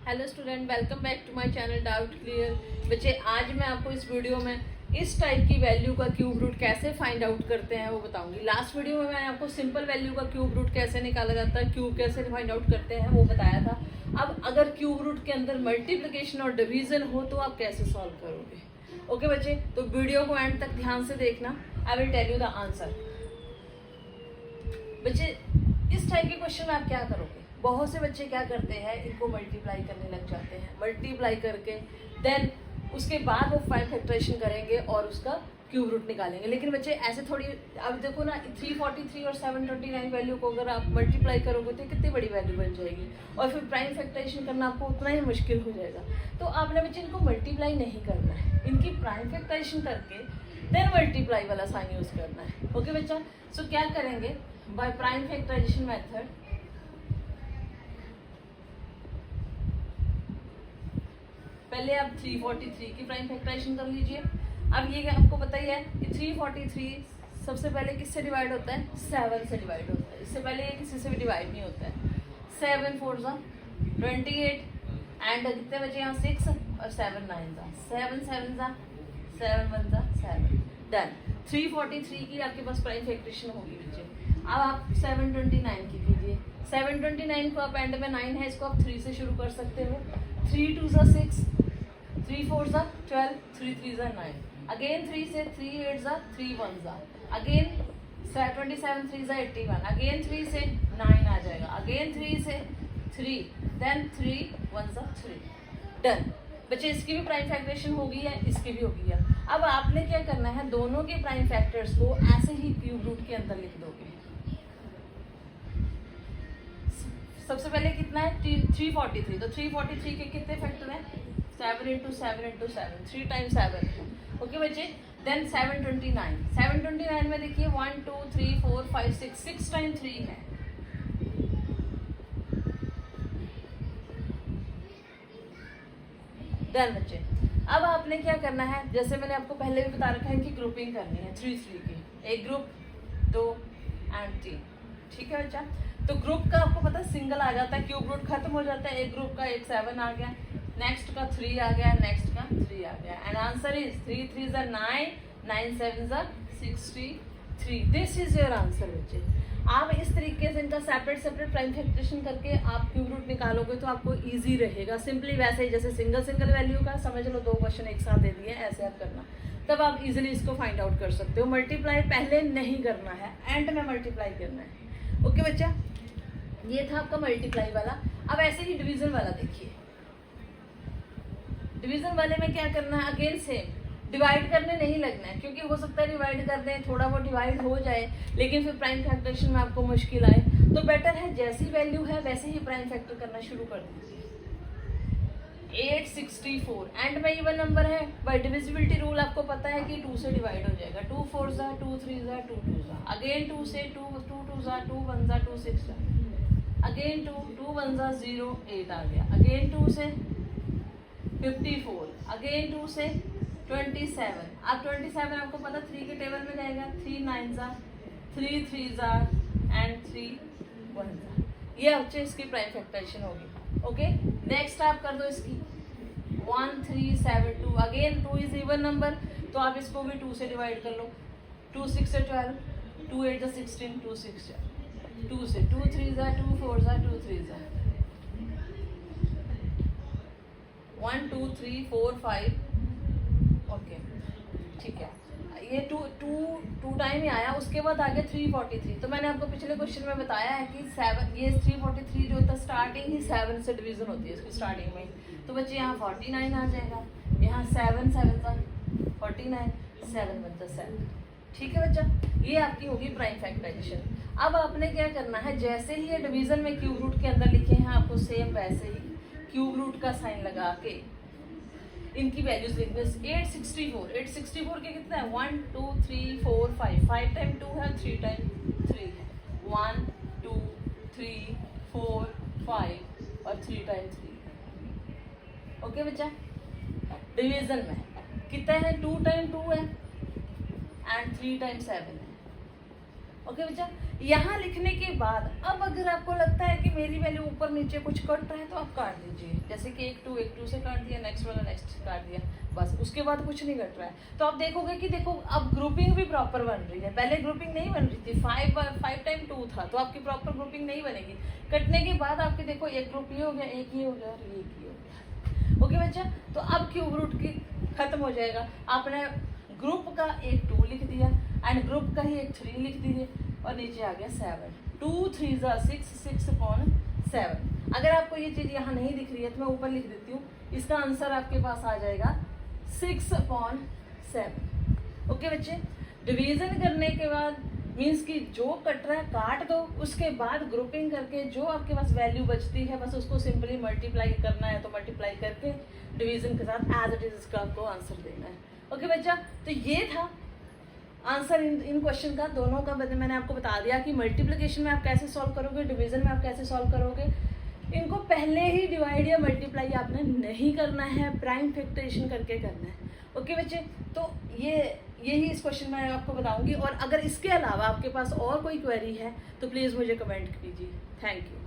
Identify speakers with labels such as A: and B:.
A: Hello student, welcome back to my channel doubt clear. बच्चे, आज मैं आपको इस वीडियो में इस टाइप की वैल्यू का क्यूब रूट कैसे फाइंड आउट करते हैं वो बताऊंगी। लास्ट वीडियो में मैंने आपको सिंपल वैल्यू का क्यूब रूट कैसे निकाला जाता है, क्यूब कैसे फाइंड आउट करते हैं वो बताया था। अब अगर क्यूब रूट के अंदर मल्टीप्लिकेशन और डिवीजन हो तो आप कैसे सॉल्व करोगे। ओके बच्चे, तो वीडियो को एंड तक ध्यान से देखना। I will tell you the answer. बच्चे, इस टाइप के क्वेश्चन में आप क्या करोगे? बहुत से बच्चे क्या करते हैं, इनको मल्टीप्लाई करने लग जाते हैं। मल्टीप्लाई करके देन उसके बाद वो फाइव फैक्टराइजेशन करेंगे और उसका क्यूब रूट निकालेंगे। लेकिन बच्चे ऐसे थोड़ी, अब देखो ना, 343 और 729 वैल्यू को अगर आप मल्टीप्लाई करोगे तो कितनी बड़ी वैल्यू बन जाएगी, और फिर प्राइम फैक्टराइजेशन करना आपको उतना ही मुश्किल हो जाएगा। तो आपने बच्चे इनको मल्टीप्लाई नहीं करना है, इनकी प्राइम फैक्टराइजेशन करके देन मल्टीप्लाई वाला साइन यूज करना है। ओके बच्चा, सो क्या करेंगे, बाय प्राइम फैक्टराइजेशन मेथड पहले आप 343 की प्राइम फैक्टराइजेशन कर लीजिए। अब ये आपको पता ही है कि 343 सबसे पहले किससे डिवाइड होता है? 7 से डिवाइड होता है। इससे पहले ये किसी से भी डिवाइड नहीं होता है। 7 4 ज़ा 28 एंड कितने बचे यहाँ? 6 और 7 9 ज़ा 7 7 ज़ा 7 1 ज़ा 7। डन। 343 की आपके पास प्राइम फैक्टराइजेशन होगी बच्चे। अब आप 729 की कीजिए। 729 को आप एंड में 9 है, इसको आप 3 से शुरू कर सकते हो। 3 2 ज़ा 6, 3 4 ज़ा 12, 3 3 ज़ा 9, अगेन 3 से 3 8 ज़ा 3 1 ज़ा, अगेन 27 3 ज़ा 81, अगेन 3 से 9 आ जाएगा, अगेन 3 से 3, देन 3 1 ज़ा 3। डन। बच्चे, इसकी भी प्राइम फैक्टराइजेशन होगी है, इसकी भी होगी है। अब आपने क्या करना है, दोनों के प्राइम फैक्टर्स को ऐसे ही क्यूब रूट के अंदर लिख दोगे। सबसे पहले कितना है? 343। तो 343 के कितने फैक्टर हैं? 7 इंटू 7 इंटू 7, 3 टाइम्स 7। ओके बच्चे, देन 729। 729 में देखिए 1 2 3 4 5 6, 6 टाइम 3 है। डन बच्चे, अब आपने क्या करना है, जैसे मैंने आपको पहले भी बता रखा है कि ग्रुपिंग करनी है 3 3 की, एक ग्रुप 2 एंड 3। ठीक है बच्चा, तो ग्रुप का आपको पता है सिंगल आ जाता है, क्यूब रूट खत्म हो जाता है। एक ग्रुप का एक 7 आ गया, नेक्स्ट का 3 आ गया, नेक्स्ट का 3 आ गया, एंड आंसर इज 3 3 ज़ा 9, 9 7 ज़ा 63। दिस इज योर आंसर बच्चे। आप इस तरीके से इनका सेपरेट सेपरेट प्राइम फैक्टराइजेशन करके आप क्यूब रूट निकालोगे तो आपको इजी रहेगा। सिंपली वैसे ही जैसे सिंगल सिंगल वैल्यू का समझ लो, 2 क्वेश्चन एक साथ दे दिए, ऐसे आप करना, तब आप इजीली इसको फाइंड आउट कर सकते हो। मल्टीप्लाई पहले नहीं करना है, एंड में मल्टीप्लाई करना है। ओके बच्चा, ये था आपका मल्टीप्लाई वाला। अब ऐसे ही डिवीजन वाला देखिए। डिवीजन वाले में क्या करना है, अगेन सेम, डिवाइड करने नहीं लगना है, क्योंकि हो सकता है डिवाइड कर दें, थोड़ा बहुत डिवाइड हो जाए, लेकिन फिर प्राइम फैक्टराइजेशन में आपको मुश्किल आए। तो बेटर है जैसी वैल्यू है वैसे ही प्राइम फैक्टर करना शुरू कर दीजिए। 864 एंड में इवन नंबर है, बाय डिविजिबिलिटी रूल आपको पता है कि 2 से डिवाइड हो जाएगा। 2 4 ज़ा 2 3 ज़ा 2 2 ज़ा, अगेन 2 से 2 2 2 ज़ा 2 1 ज़ा 2 6 ज़ा, अगेन 2 2 1 ज़ा 0 8 आ गया, अगेन 2 से 54, अगेन 2 से 27। अब 27 आपको पता 3 के टेबल में जाएगा, 3 9 ज़ा 3 3 ज़ा एंड 3 1 ज़ा। ये बच्चे इसकी प्राइम फैक्टराइजेशन होगी। ओके, नेक्स्ट आप कर दो इसकी 1 3 7 2, अगेन 2 इज इवन नंबर, तो आप इसको भी 2 से डिवाइड कर लो। 2 6 से 12, 2 8 ज़ा 16, 2 6 ज़ा 2 से 2 3 ज़ा 2 4 ज़ा 2 3 ज़ा 1 2 3 4 5। ओके ठीक है, ये 2 टाइम ही आया, उसके बाद आ गया 343। तो मैंने आपको पिछले क्वेश्चन में बताया है कि 7, ये 343 जो होता है स्टार्टिंग ही 7 से डिवीजन होती है इसकी स्टार्टिंग में। तो बच्चे यहाँ 49 आ जाएगा, यहाँ 7 7 ज़ा 49, 7 1 ज़ा 7। ठीक है बच्चा, ये आपकी होगी प्राइम फैक्टराइजेशन। अब आपने क्या करना है, जैसे ही ये डिवीजन में क्यूब रूट के अंदर लिखे हैं, आपको सेम वैसे ही क्यूब रूट का साइन लगा के इनकी वैल्यूज लिखनी है। 864 के कितना है? 1 2 3 4 5, 5 टाइम 2 है, 3 टाइम 3 है, 1 2 3 4 5 और 3 टाइम 3। ओके बच्चा, डिवीजन में कितना है? 2 टाइम 2 है एंड 3 टाइम 7 है। ओके बच्चा, यहाँ लिखने के बाद अब अगर आपको लगता है कि मेरी वैल्यू ऊपर नीचे कुछ कट रहा है तो आप काट दीजिए, जैसे कि एक टू से काट दिया, नेक्स्ट वाला नेक्स्ट काट दिया, बस उसके बाद कुछ नहीं कट रहा है। तो आप देखोगे कि देखो अब ग्रुपिंग भी प्रॉपर बन रही है, पहले ग्रुपिंग नहीं बन रही थी, 5 टाइम 2 था तो आपकी प्रॉपर ग्रुपिंग नहीं बनेगी। कटने के बाद आपके देखो एक ग्रुप ये हो गया, एक ये हो गया और एक ये हो गया। ओके बच्चा, तो अब क्यूब रूट की खत्म हो जाएगा। आपने ग्रुप का एक 2 लिख दिया एंड ग्रुप का ही एक 3 लिख दीजिए और नीचे आ गया 7, 2 3 6, 6/7। अगर आपको ये चीज़ यहाँ नहीं दिख रही है तो मैं ऊपर लिख देती हूँ, इसका आंसर आपके पास आ जाएगा 6/7। ओके बच्चे, डिवीजन करने के बाद मीन्स कि जो कट रहा है काट दो, उसके बाद ग्रुपिंग करके जो आपके पास वैल्यू बचती है बस उसको सिंपली मल्टीप्लाई करना है, तो मल्टीप्लाई करके डिवीजन के साथ एज इट इज इसका आपको आंसर देना है। ओके बच्चा, तो ये था आंसर इन क्वेश्चन का, दोनों का मैंने आपको बता दिया कि मल्टीप्लिकेशन में आप कैसे सॉल्व करोगे, डिवीजन में आप कैसे सॉल्व करोगे। इनको पहले ही डिवाइड या मल्टीप्लाई आपने नहीं करना है, प्राइम फैक्टराइजेशन करके करना है। ओके बच्चे, तो यही इस क्वेश्चन में आपको बताऊंगी, और अगर इसके अलावा आपके पास और कोई क्वेरी है तो प्लीज़ मुझे कमेंट कीजिए। Thank you.